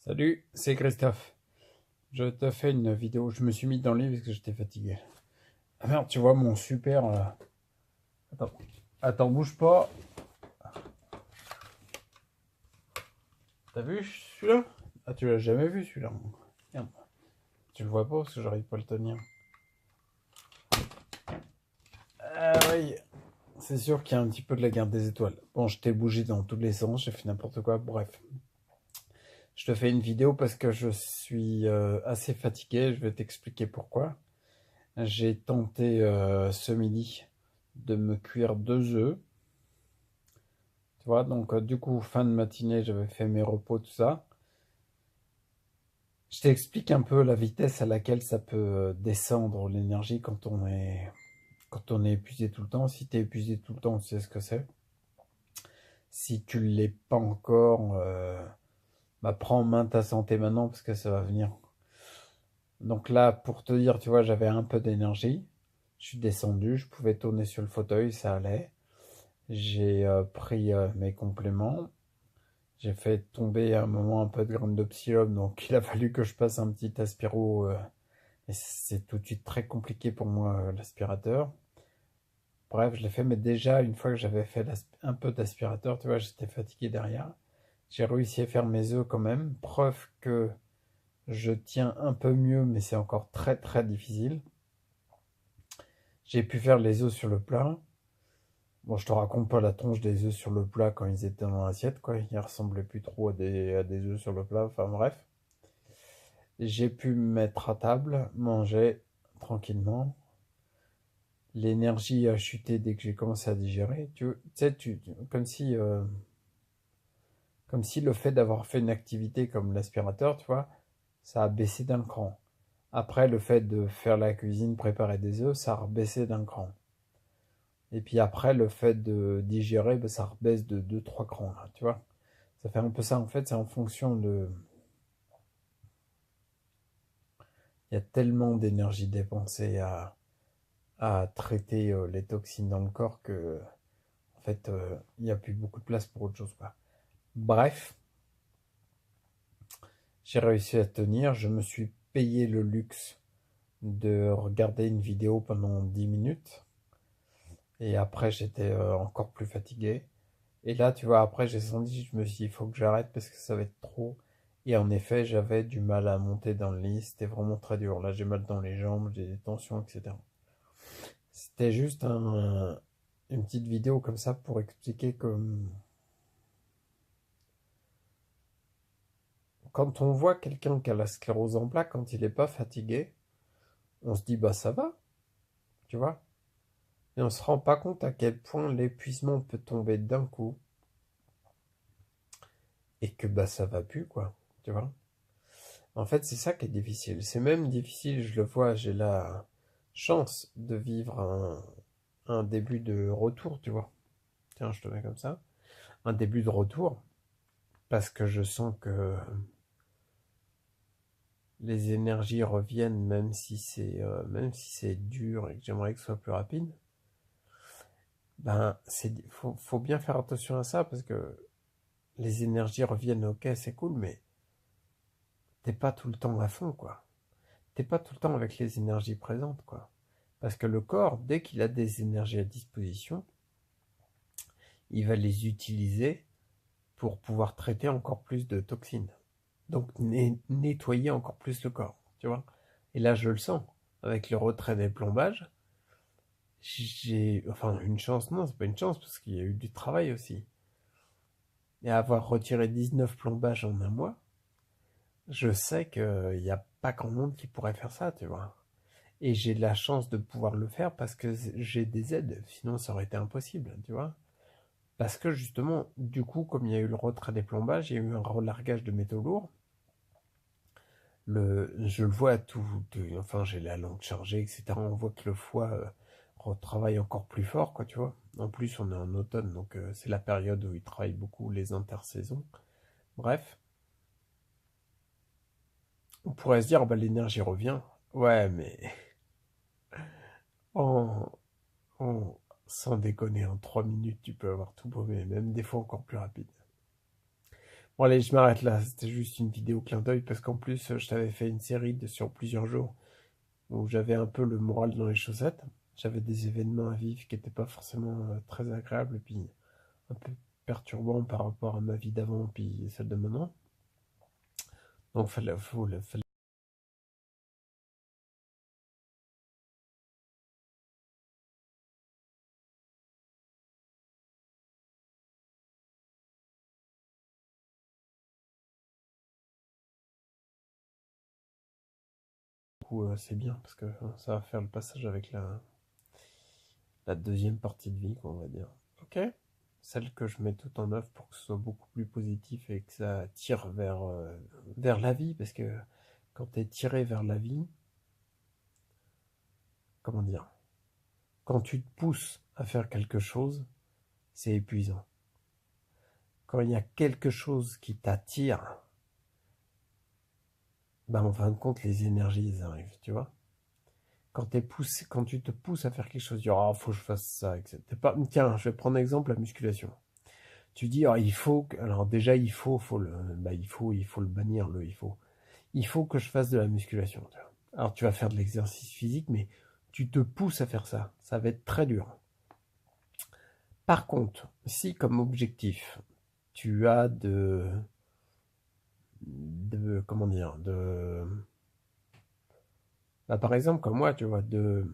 Salut, c'est Christophe. Je te fais une vidéo. Je me suis mis dans le lit parce que j'étais fatigué. Ah merde, tu vois mon super. Attends, attends, bouge pas. T'as vu celui-là? Ah, tu l'as jamais vu celui-là. Merde. Tu le vois pas parce que j'arrive pas à le tenir. Ah oui, c'est sûr qu'il y a un petit peu de la guerre des étoiles. Bon, je t'ai bougé dans tous les sens, j'ai fait n'importe quoi. Bref, je te fais une vidéo parce que je suis assez fatigué. Je vais t'expliquer pourquoi. J'ai tenté ce midi de me cuire 2 œufs. Tu vois, donc du coup, fin de matinée, j'avais fait mes repos, tout ça. Je t'explique un peu la vitesse à laquelle ça peut descendre l'énergie quand on est épuisé tout le temps. Si tu es épuisé tout le temps, tu sais ce que c'est. Si tu ne l'es pas encore, bah, prends en main ta santé maintenant parce que ça va venir. Donc là, pour te dire, tu vois, j'avais un peu d'énergie. Je suis descendu, je pouvais tourner sur le fauteuil, ça allait. J'ai pris mes compléments. J'ai fait tomber à un moment un peu de graines de psyllium, donc il a fallu que je passe un petit aspiro. Et c'est tout de suite très compliqué pour moi, l'aspirateur. Bref, je l'ai fait, mais déjà, une fois que j'avais fait un peu d'aspirateur, tu vois, j'étais fatigué derrière. J'ai réussi à faire mes œufs quand même. Preuve que je tiens un peu mieux, mais c'est encore très très difficile. J'ai pu faire les œufs sur le plat. Bon, je te raconte pas la tronche des œufs sur le plat quand ils étaient dans l'assiette, quoi. Ils ressemblaient plus trop à des œufs sur le plat. Enfin bref. J'ai pu me mettre à table, manger tranquillement. L'énergie a chuté dès que j'ai commencé à digérer. Tu sais, comme si le fait d'avoir fait une activité comme l'aspirateur, tu vois, ça a baissé d'un cran. Après, le fait de faire la cuisine, préparer des œufs, ça a rebaissé d'un cran. Et puis après, le fait de digérer, ben, ça rebaisse de deux trois crans, là, tu vois. Ça fait un peu ça, en fait, c'est en fonction de... Il y a tellement d'énergie dépensée à traiter les toxines dans le corps que, en fait, il n'y a plus beaucoup de place pour autre chose, quoi. Bref, j'ai réussi à tenir. Je me suis payé le luxe de regarder une vidéo pendant 10 minutes. Et après, j'étais encore plus fatigué. Et là, tu vois, après, j'ai senti, je me suis dit, il faut que j'arrête parce que ça va être trop. Et en effet, j'avais du mal à monter dans le lit. C'était vraiment très dur. Là, j'ai mal dans les jambes, j'ai des tensions, etc. C'était juste une petite vidéo comme ça pour expliquer que quand on voit quelqu'un qui a la sclérose en plaques, quand il n'est pas fatigué, on se dit bah ça va, tu vois. Et on se rend pas compte à quel point l'épuisement peut tomber d'un coup et que bah ça va plus quoi, tu vois. En fait, c'est ça qui est difficile. C'est même difficile, je le vois, j'ai la chance de vivre un début de retour, tu vois. Tiens, je te mets comme ça. Un début de retour parce que je sens que les énergies reviennent même si c'est dur et que j'aimerais que ce soit plus rapide. Ben, faut bien faire attention à ça parce que les énergies reviennent, ok, c'est cool, mais t'es pas tout le temps à fond, quoi. T'es pas tout le temps avec les énergies présentes, quoi. Parce que le corps, dès qu'il a des énergies à disposition, il va les utiliser pour pouvoir traiter encore plus de toxines. Donc nettoyer encore plus le corps, tu vois. Et là, je le sens. Avec le retrait des plombages, enfin, une chance, non, c'est pas une chance, parce qu'il y a eu du travail aussi. Et avoir retiré 19 plombages en un mois, je sais qu'il n'y a pas grand monde qui pourrait faire ça, tu vois. Et j'ai de la chance de pouvoir le faire parce que j'ai des aides, sinon ça aurait été impossible, tu vois. Parce que justement, du coup, comme il y a eu le retrait des plombages, il y a eu un relargage de métaux lourds. Je le vois à tout, enfin j'ai la langue chargée, etc. On voit que le foie retravaille encore plus fort, quoi, tu vois. En plus, on est en automne, donc c'est la période où il travaille beaucoup les intersaisons. Bref, on pourrait se dire, bah, l'énergie revient. Ouais, mais en, en- sans déconner, en 3 minutes, tu peux avoir tout paumé, même des fois encore plus rapide. Bon allez, je m'arrête là, c'était juste une vidéo clin d'œil parce qu'en plus je t'avais fait une série sur plusieurs jours où j'avais un peu le moral dans les chaussettes. J'avais des événements à vivre qui n'étaient pas forcément très agréables et puis un peu perturbants par rapport à ma vie d'avant puis celle de maintenant. Donc fallait c'est bien parce que ça va faire le passage avec la deuxième partie de vie, quoi, on va dire. Ok? Celle que je mets tout en œuvre pour que ce soit beaucoup plus positif et que ça tire vers la vie, parce que quand tu es tiré vers la vie, comment dire, quand tu te pousses à faire quelque chose, c'est épuisant. Quand il y a quelque chose qui t'attire, ben en fin de compte, les énergies, elles arrivent, tu vois. Quand tu te pousses à faire quelque chose, tu dis, oh, faut que je fasse ça, etc. Tiens, je vais prendre exemple la musculation. Tu dis, oh, alors déjà, il faut le bannir, il faut que je fasse de la musculation. Tu vois. Alors, tu vas faire de l'exercice physique, mais tu te pousses à faire ça. Ça va être très dur. Par contre, si comme objectif, tu as comment dire, bah, par exemple, comme moi, tu vois, de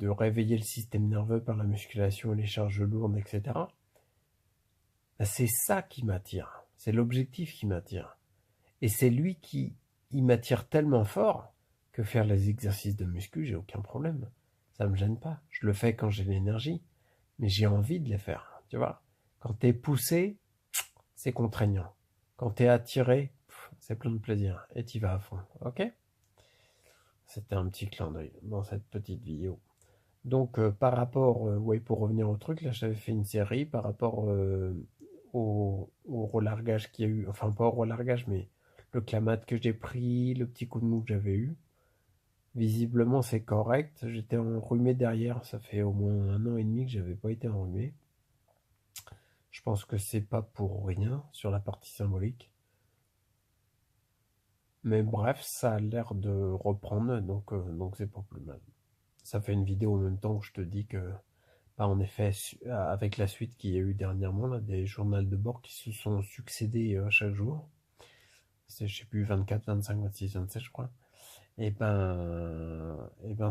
réveiller le système nerveux par la musculation, les charges lourdes, etc. Bah, c'est ça qui m'attire. C'est l'objectif qui m'attire. Et c'est lui qui il m'attire tellement fort que faire les exercices de muscu, j'ai aucun problème. Ça me gêne pas. Je le fais quand j'ai l'énergie, mais j'ai envie de les faire. Tu vois, quand t'es poussé, c'est contraignant. Quand t'es attiré, c'est plein de plaisir et t'y vas à fond. Ok? C'était un petit clin d'œil dans cette petite vidéo. Donc par rapport, ouais, pour revenir au truc, là j'avais fait une série par rapport au relargage qu'il y a eu, enfin pas au relargage, mais le clamat que j'ai pris, le petit coup de mou que j'avais eu. Visiblement c'est correct, j'étais enrhumé derrière, ça fait au moins 1 an et demi que j'avais pas été enrhumé. Je pense que c'est pas pour rien sur la partie symbolique. Mais bref, ça a l'air de reprendre, donc c'est pas plus mal. Ça fait une vidéo en même temps où je te dis que bah, en effet, avec la suite qu'il y a eu dernièrement, là, des journaux de bord qui se sont succédés chaque jour. C'est, je sais plus, 24, 25, 26, 27, je crois. Et ben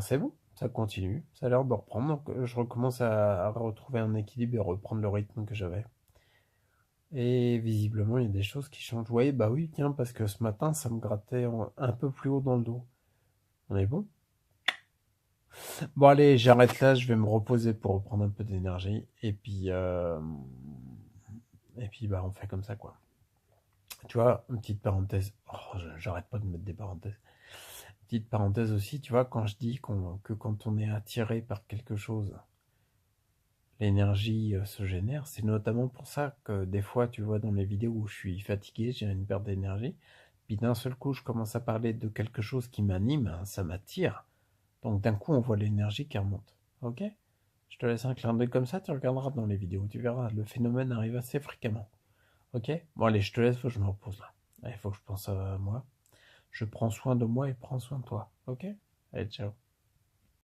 c'est bon, ça continue. Ça a l'air de reprendre. Donc, je recommence à retrouver un équilibre et reprendre le rythme que j'avais. Et visiblement, il y a des choses qui changent. Ouais, bah oui, tiens, parce que ce matin, ça me grattait un peu plus haut dans le dos. On est bon? Bon, allez, j'arrête là, je vais me reposer pour reprendre un peu d'énergie. Et puis, bah, on fait comme ça, quoi. Tu vois, une petite parenthèse. Oh, j'arrête pas de mettre des parenthèses. Petite parenthèse aussi, tu vois, quand je dis que quand on est attiré par quelque chose, l'énergie se génère, c'est notamment pour ça que des fois, tu vois, dans les vidéos où je suis fatigué, j'ai une perte d'énergie, puis d'un seul coup, je commence à parler de quelque chose qui m'anime, hein, ça m'attire. Donc d'un coup, on voit l'énergie qui remonte. Ok? Je te laisse un clin d'œil comme ça, tu regarderas dans les vidéos, tu verras, le phénomène arrive assez fréquemment. Ok? Bon allez, je te laisse, faut que je me repose là. Il faut que je pense à moi. Je prends soin de moi et prends soin de toi. Ok? Allez, ciao.